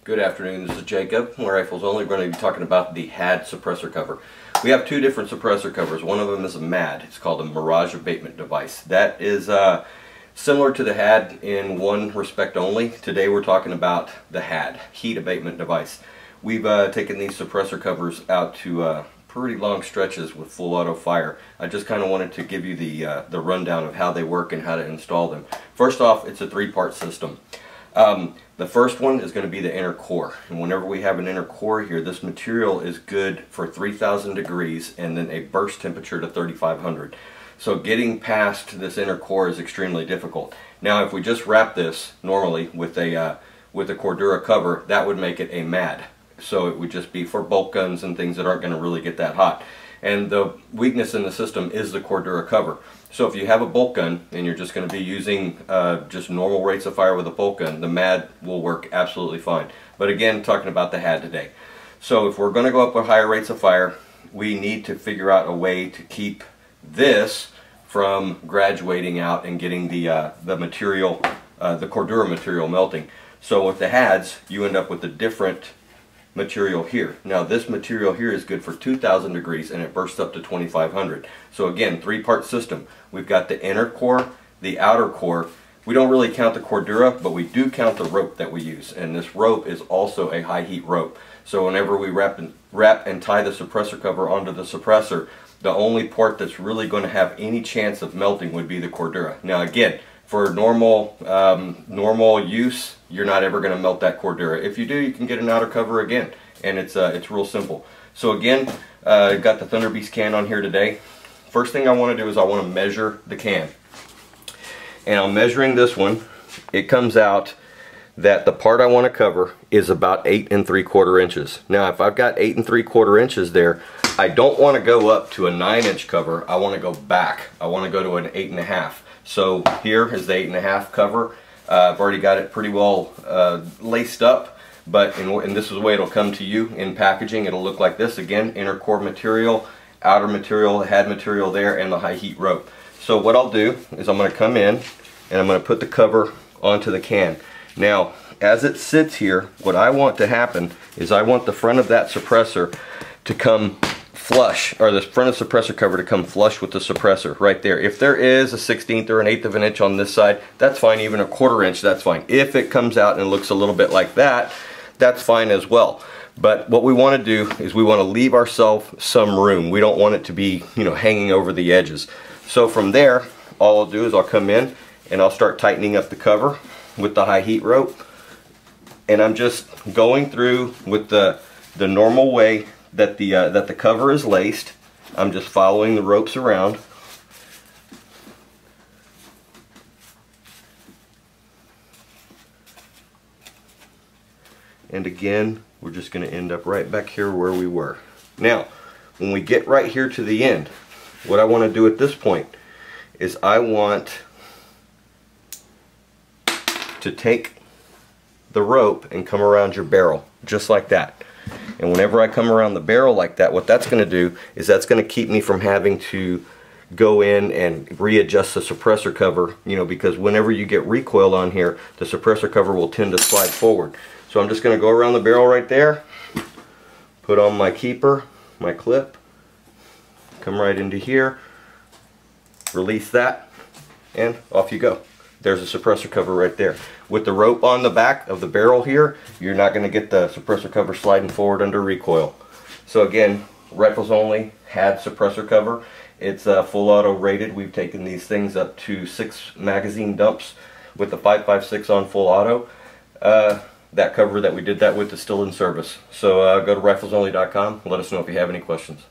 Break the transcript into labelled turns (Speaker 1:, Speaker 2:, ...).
Speaker 1: Good afternoon, this is Jacob. We're Rifles Only. We're going to be talking about the HAD suppressor cover. We have two different suppressor covers. One of them is a MAD. It's called a Mirage Abatement Device. That is similar to the HAD in one respect only. Today we're talking about the HAD, Heat Abatement Device. We've taken these suppressor covers out to pretty long stretches with full auto fire. I just kind of wanted to give you the rundown of how they work and how to install them. First off, it's a three-part system. The first one is going to be the inner core, and whenever we have an inner core here, this material is good for 3,000 degrees and then a burst temperature to 3,500. So getting past this inner core is extremely difficult. Now if we just wrap this normally with a Cordura cover, that would make it a MAD. So it would just be for bolt guns and things that aren't going to really get that hot. And the weakness in the system is the Cordura cover. So if you have a bolt gun and you're just going to be using just normal rates of fire with a bolt gun, the MAD will work absolutely fine. But again, talking about the HAD today. So if we're going to go up with higher rates of fire, we need to figure out a way to keep this from graduating out and getting the material, the Cordura material melting. So with the HADs, you end up with a different material here. Now this material here is good for 2,000 degrees and it bursts up to 2,500. So again, three-part system. We've got the inner core, the outer core. We don't really count the Cordura, but we do count the rope that we use, and this rope is also a high heat rope. So whenever we wrap and tie the suppressor cover onto the suppressor, the only part that's really going to have any chance of melting would be the Cordura. Now again, for normal use, you're not ever going to melt that Cordura. If you do, you can get an outer cover again, and it's real simple. So again, I've got the Thunder Beast can on here today. First thing I want to do is I want to measure the can. And I'm measuring this one. It comes out that the part I want to cover is about 8 3/4 inches. Now if I've got 8 3/4 inches there, I don't want to go up to a 9-inch cover. I want to go back. I want to go to an 8.5. So here is the 8.5 cover. I've already got it pretty well laced up, but and this is the way it'll come to you in packaging. It'll look like this. Again, inner core material, outer material, HAD material there, and the high heat rope. So what I'll do is I'm going to come in and I'm going to put the cover onto the can. Now as it sits here, what I want to happen is I want the front of that suppressor to come flush, or the front of the suppressor cover to come flush with the suppressor right there. If there is a 1/16 or an 1/8 of an inch on this side, that's fine. Even a 1/4 inch, that's fine. If it comes out and looks a little bit like that, that's fine as well. But what we want to do is we want to leave ourselves some room. We don't want it to be, hanging over the edges. So from there, all I'll do is I'll come in and I'll start tightening up the cover with the high heat rope. And I'm just going through with the normal way that the cover is laced. I'm just following the ropes around. And again, we're just going to end up right back here where we were. Now, when we get right here to the end, what I want to do at this point is I want to take the rope and come around your barrel, just like that. And whenever I come around the barrel like that, what that's going to do is that's going to keep me from having to go in and readjust the suppressor cover, because whenever you get recoil on here, the suppressor cover will tend to slide forward. So I'm just going to go around the barrel right there, put on my keeper, my clip, come right into here, release that, and off you go. There's a suppressor cover right there. With the rope on the back of the barrel here, you're not going to get the suppressor cover sliding forward under recoil. So again, Rifles Only HAD suppressor cover. It's full auto rated. We've taken these things up to 6 magazine dumps with the 5.56 on full auto. That cover that we did that with is still in service. So go to riflesonly.com. Let us know if you have any questions.